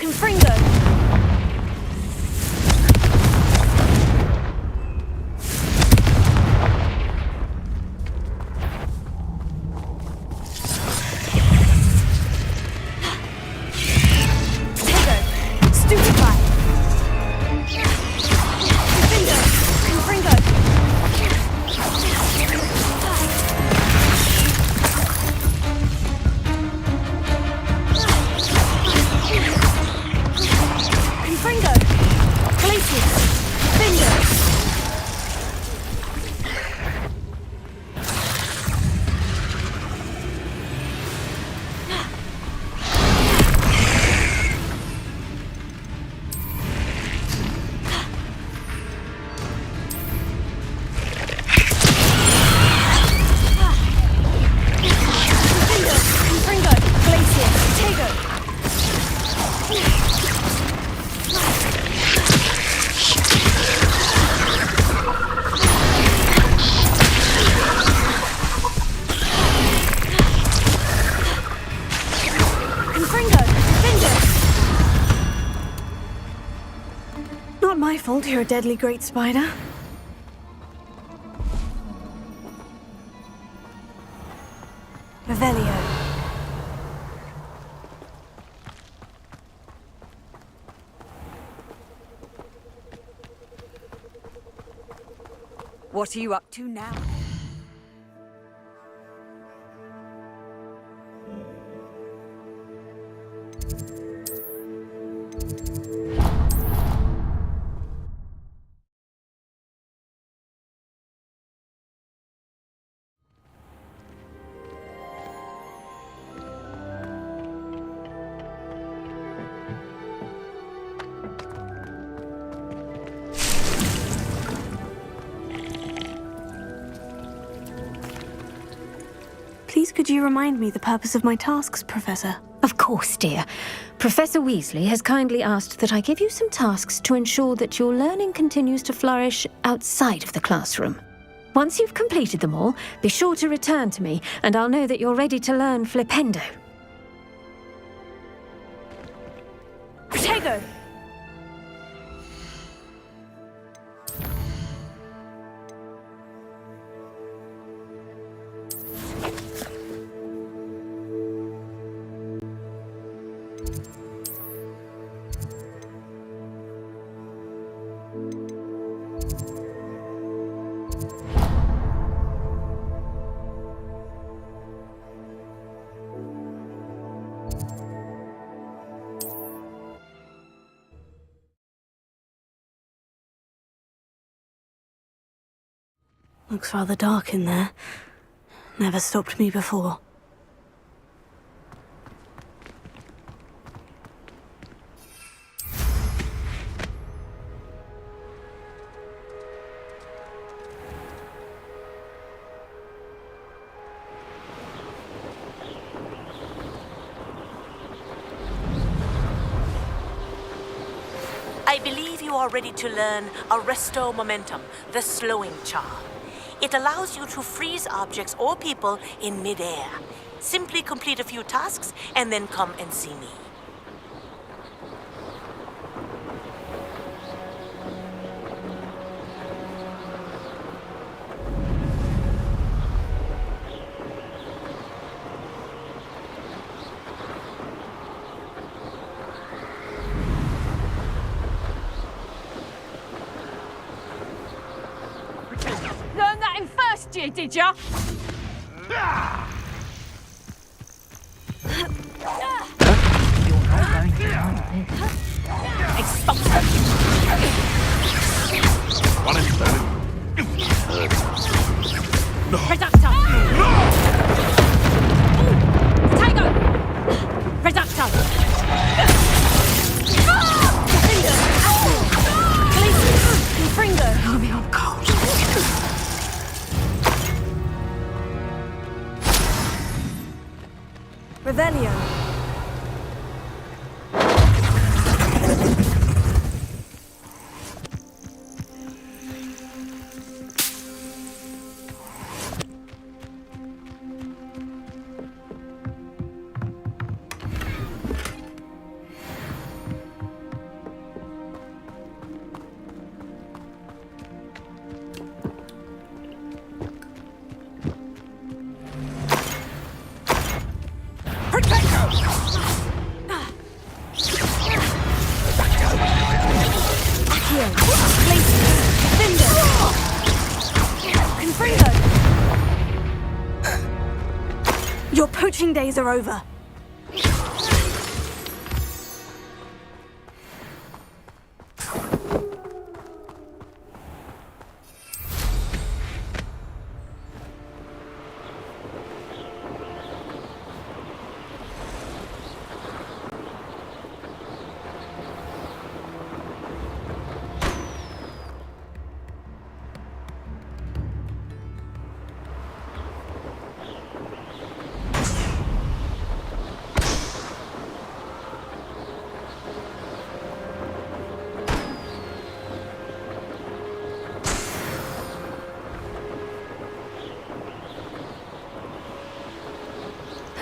Confringo! Not my fault you're a deadly great spider. Revelio. What are you up to now? Please could you remind me the purpose of my tasks, Professor? Of course, dear. Professor Weasley has kindly asked that I give you some tasks to ensure that your learning continues to flourish outside of the classroom. Once you've completed them all, be sure to return to me, and I'll know that you're ready to learn Flipendo. Protego! Looks rather dark in there. Never stopped me before. I believe you are ready to learn Arresto Momentum, the slowing charm. It allows you to freeze objects or people in mid-air. Simply complete a few tasks and then come and see me. Learn that in first year, did ya? Expulsion! Reducto! Protego! Reducto! Confringo! Oh, me on cold. Revelio. Your poaching days are over.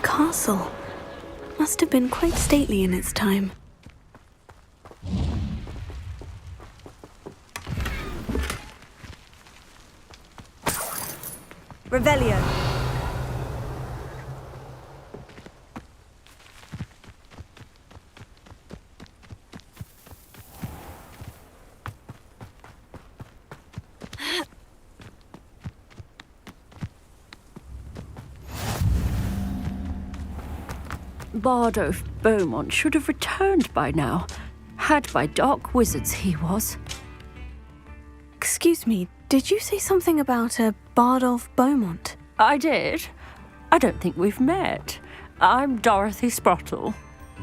Castle must have been quite stately in its time. Revelio. Bardolph Beaumont should have returned by now. Had by dark wizards he was. Excuse me, did you say something about a Bardolph Beaumont? I did. I don't think we've met. I'm Dorothy Sprottle.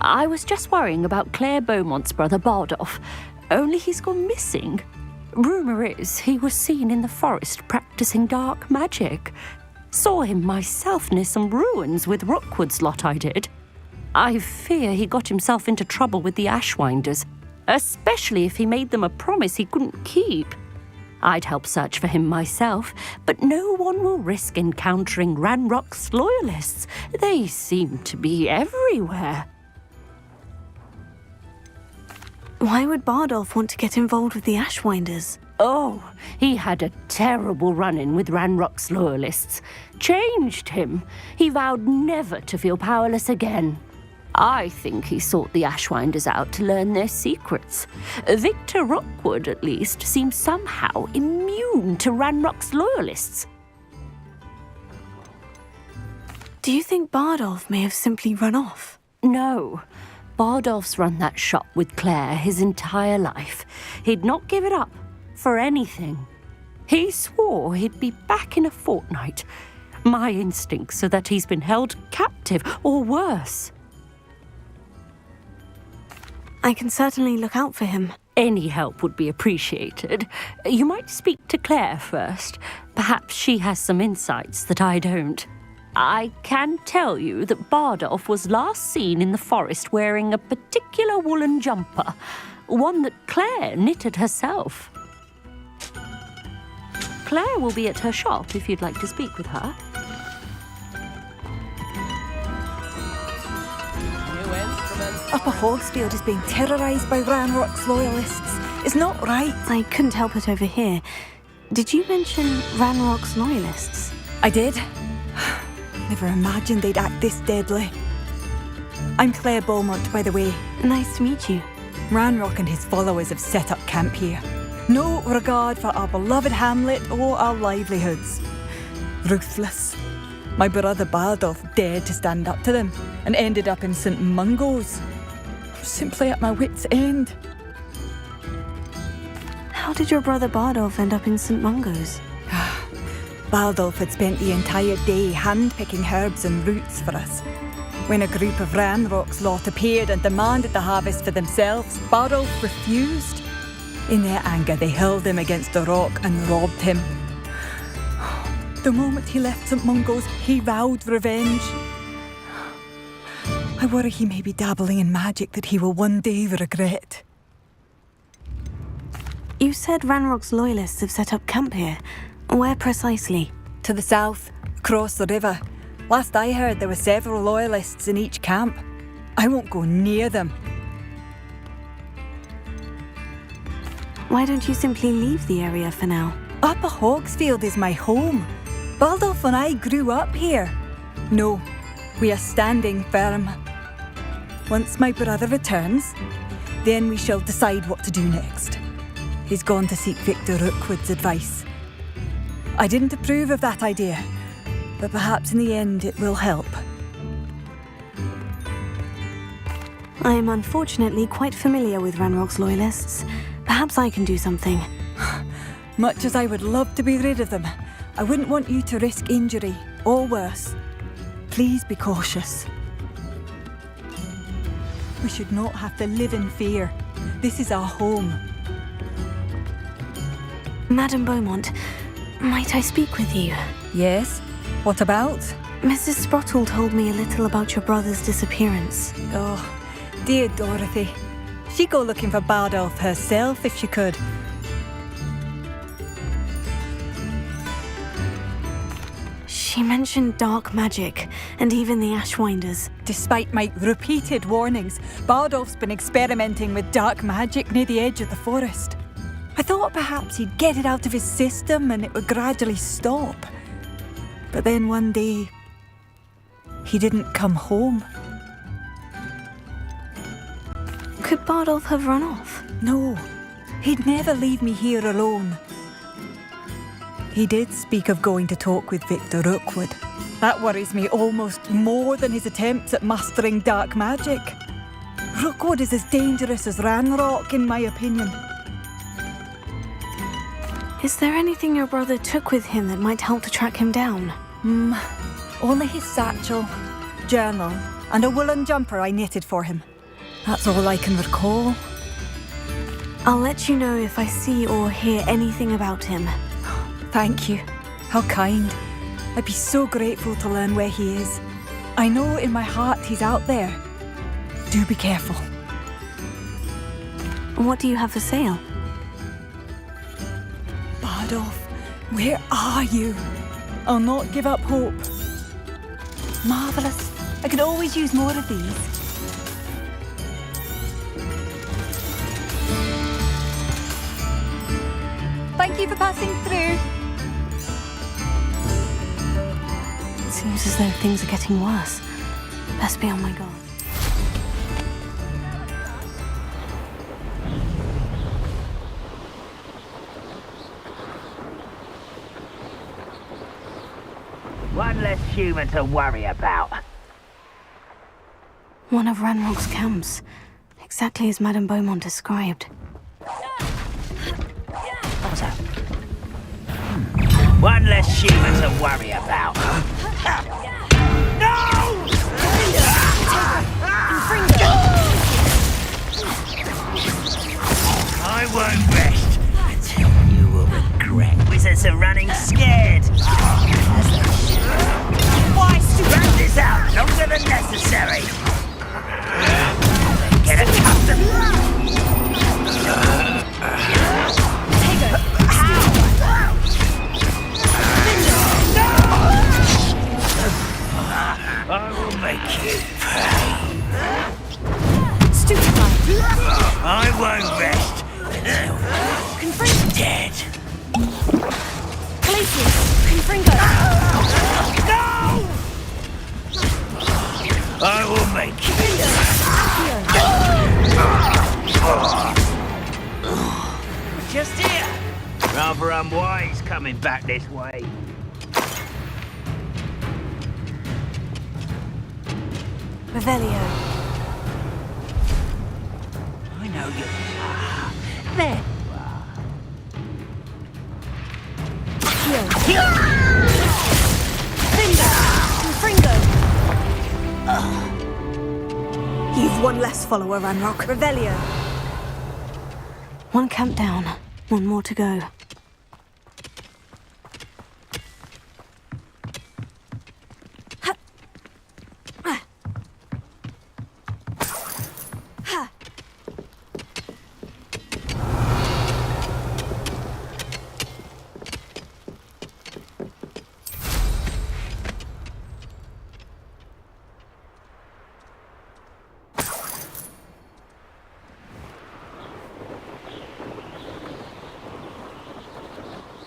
I was just worrying about Claire Beaumont's brother Bardolph, only he's gone missing. Rumour is he was seen in the forest practicing dark magic. Saw him myself near some ruins with Rookwood's lot I did. I fear he got himself into trouble with the Ashwinders, especially if he made them a promise he couldn't keep. I'd help search for him myself, but no one will risk encountering Ranrock's loyalists. They seem to be everywhere. Why would Bardolph want to get involved with the Ashwinders? Oh, he had a terrible run-in with Ranrock's loyalists. Changed him. He vowed never to feel powerless again. I think he sought the Ashwinders out to learn their secrets. Victor Rookwood, at least, seems somehow immune to Ranrock's loyalists. Do you think Bardolph may have simply run off? No. Bardolph's run that shop with Claire his entire life. He'd not give it up for anything. He swore he'd be back in a fortnight. My instincts are that he's been held captive, or worse. I can certainly look out for him. Any help would be appreciated. You might speak to Claire first. Perhaps she has some insights that I don't. I can tell you that Bardolph was last seen in the forest wearing a particular woolen jumper, one that Claire knitted herself. Claire will be at her shop if you'd like to speak with her. Upper Hogsfield is being terrorised by Ranrock's loyalists. It's not right. I couldn't help it over here. Did you mention Ranrock's loyalists? I did. Never imagined they'd act this deadly. I'm Claire Beaumont, by the way. Nice to meet you. Ranrock and his followers have set up camp here. No regard for our beloved hamlet or our livelihoods. Ruthless. My brother Bardolph dared to stand up to them and ended up in St. Mungo's. Simply at my wit's end. How did your brother Bardolph end up in St. Mungo's? Bardolph had spent the entire day hand-picking herbs and roots for us. When a group of Ranrock's lot appeared and demanded the harvest for themselves, Bardolph refused. In their anger, they hurled him against a rock and robbed him. The moment he left St. Mungo's, he vowed revenge. I worry he may be dabbling in magic that he will one day regret. You said Ranrock's loyalists have set up camp here. Where precisely? To the south, across the river. Last I heard, there were several loyalists in each camp. I won't go near them. Why don't you simply leave the area for now? Upper Hogsfield is my home. Bardolph and I grew up here. No, we are standing firm. Once my brother returns, then we shall decide what to do next. He's gone to seek Victor Rookwood's advice. I didn't approve of that idea, but perhaps in the end it will help. I am unfortunately quite familiar with Ranrock's loyalists. Perhaps I can do something. Much as I would love to be rid of them, I wouldn't want you to risk injury, or worse. Please be cautious. We should not have to live in fear. This is our home. Madame Beaumont, might I speak with you? Yes? What about? Mrs. Sprottle told me a little about your brother's disappearance. Oh, dear Dorothy. She'd go looking for Bardolph herself if she could. She mentioned dark magic, and even the Ashwinders. Despite my repeated warnings, Bardolph's been experimenting with dark magic near the edge of the forest. I thought perhaps he'd get it out of his system and it would gradually stop. But then one day, he didn't come home. Could Bardolph have run off? No, he'd never leave me here alone. He did speak of going to talk with Victor Rookwood. That worries me almost more than his attempts at mastering dark magic. Rookwood is as dangerous as Ranrock, in my opinion. Is there anything your brother took with him that might help to track him down? Only his satchel, journal, and a woolen jumper I knitted for him. That's all I can recall. I'll let you know if I see or hear anything about him. Thank you. How kind. I'd be so grateful to learn where he is. I know in my heart he's out there. Do be careful. What do you have for sale? Bardolph, where are you? I'll not give up hope. Marvellous. I could always use more of these. Thank you for passing through. It seems as though things are getting worse. Best be on my guard. One less human to worry about. One of Ranrock's camps. Exactly as Madame Beaumont described. What's that? One less human to worry about. No! I won't rest until you will regret. Wizards are running scared. Why drag this out longer than necessary? Get accustomed. I will make you pay. Stupefy. I won't rest until you're dead. Glacius. Confringo. No! I will make you. Just here. Rather unwise coming back this way. Revelio. I know you. There you are. Confringo. You've one less follower, Ranrock. Revelio. One camp down. One more to go.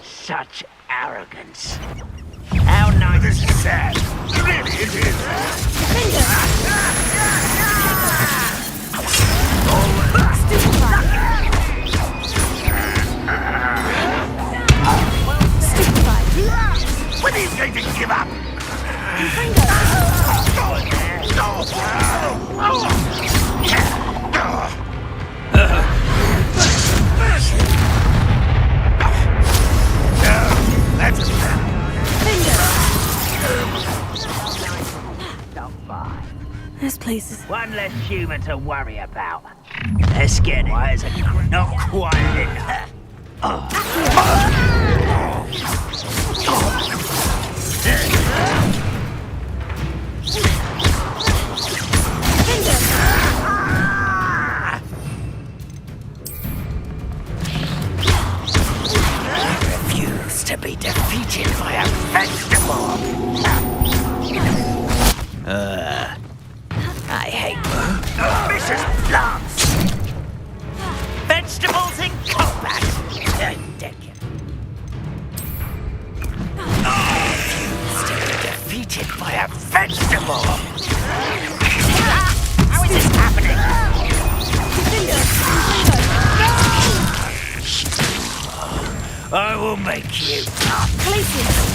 Such arrogance. How nice. This is sad. Really, it is. When are you going to give up? fine. This place is... One less human to worry about. Let's get it. Why is it not quite lit? Refuse to be defeated by a vegetable. I hate vicious plants. Vegetables in combat. Ridiculous. Refuse to be defeated by a vegetable. How is this happening? I will make you. Places.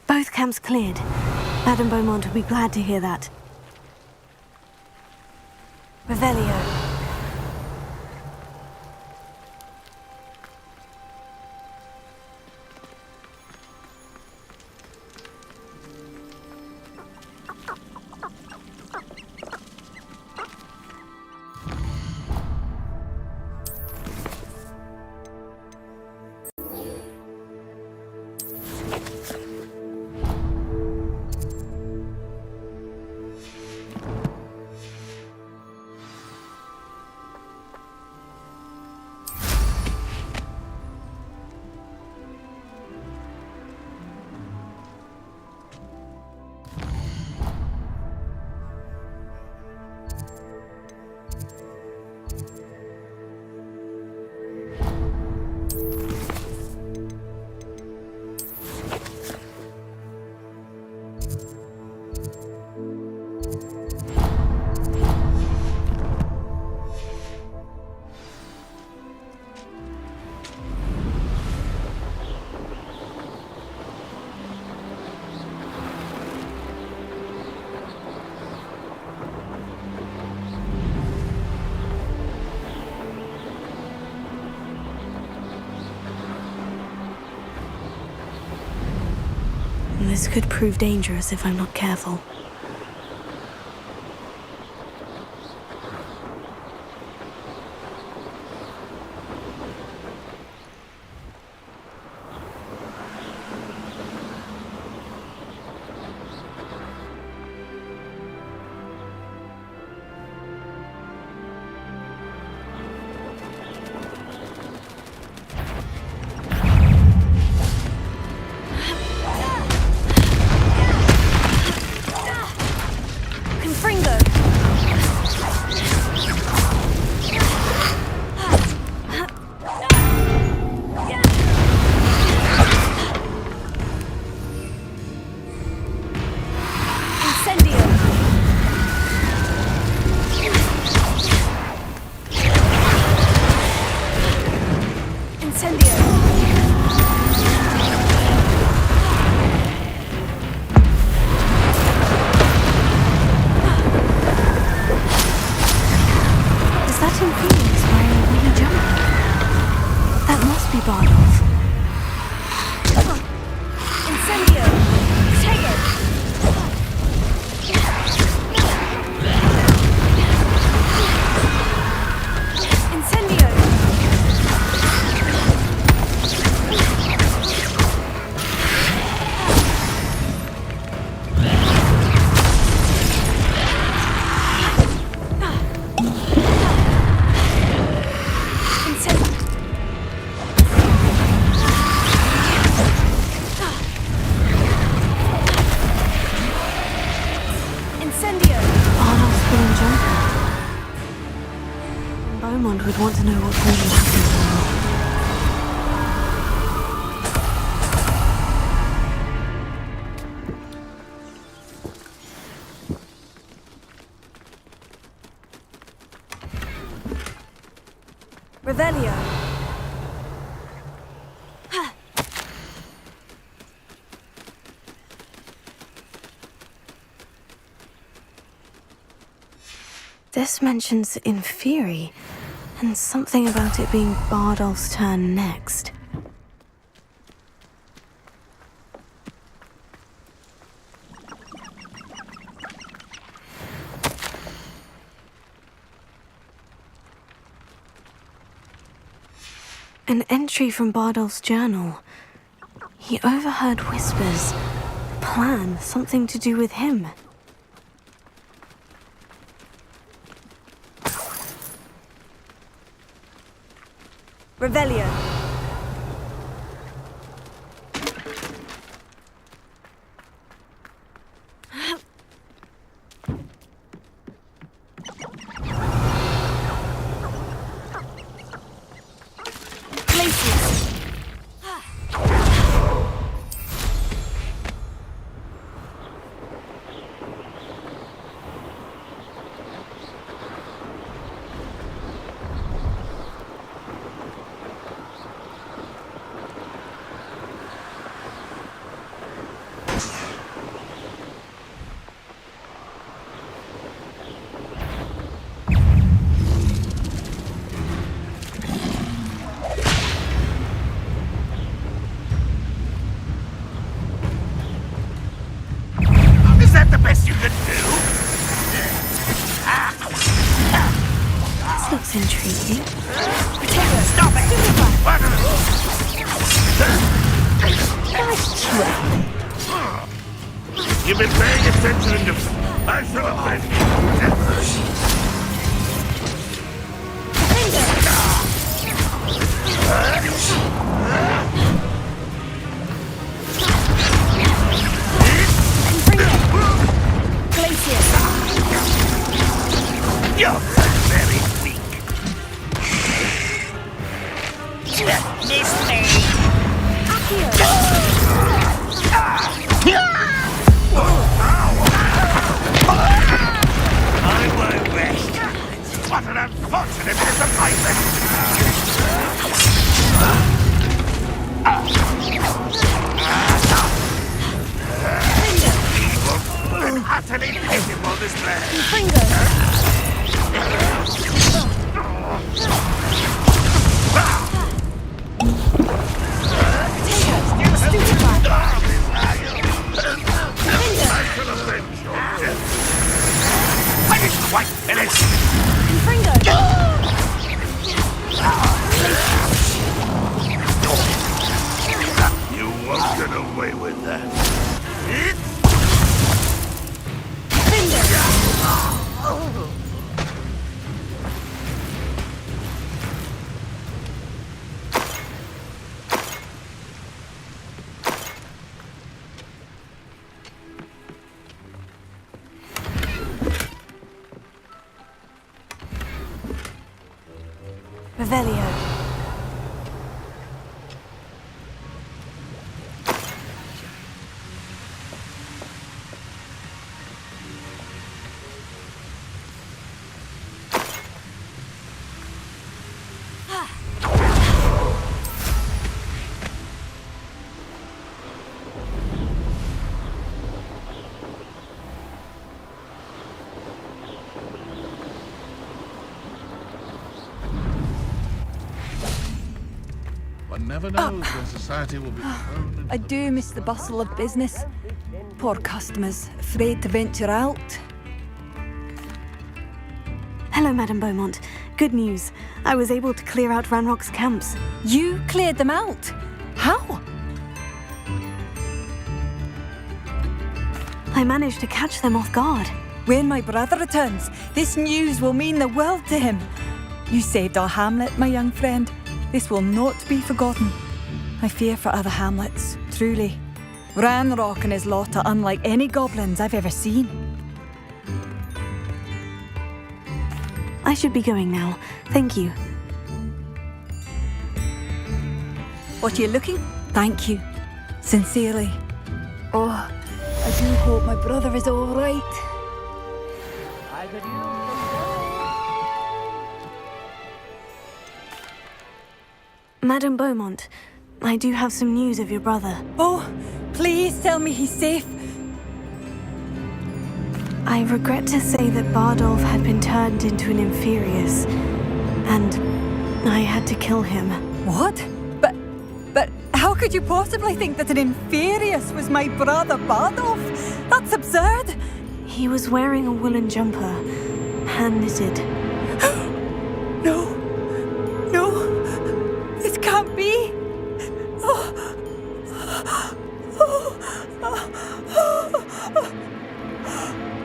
Both camps cleared. Madame Beaumont would be glad to hear that. Revelio. This could prove dangerous if I'm not careful. Beaumont would want to know what really happened. Revelio. This mentions Inferi, and something about it being Bardolph's turn next. An entry from Bardolph's journal. He overheard whispers. A plan, something to do with him. Revelio. Is that the best you can do? This looks intriguing. Stop it! Nice try. You've been paying attention to... I should have been... You're very weak. Miss me. I won't rest. What an unfortunate disappointment. Evil and utterly pitiful display. I didn't quite finish. You won't get away with that. Revelio. One never knows when society will be thrown into I do miss the bustle of business. Poor customers, afraid to venture out. Hello, Madame Beaumont. Good news. I was able to clear out Ranrock's camps. You cleared them out? How? I managed to catch them off guard. When my brother returns, this news will mean the world to him. You saved our hamlet, my young friend. This will not be forgotten. I fear for other hamlets, truly. Ranrock and his lot are unlike any goblins I've ever seen. I should be going now. Thank you. What are you looking? Thank you. Sincerely. Oh, I do hope my brother is all right. Madame Beaumont, I do have some news of your brother. Oh, please tell me he's safe. I regret to say that Bardolph had been turned into an Inferius, and I had to kill him. What? But how could you possibly think that an Inferius was my brother Bardolph? That's absurd! He was wearing a woolen jumper, hand-knitted. No, this can't be.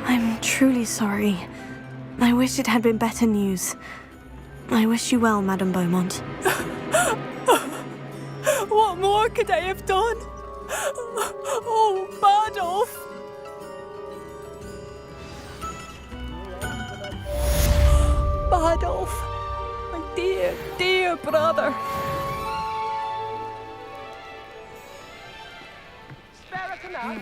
I'm truly sorry. I wish it had been better news. I wish you well, Madame Beaumont. What more could I have done? Oh, Bardolph! Bardolph, my dear, dear brother. Spare a canal.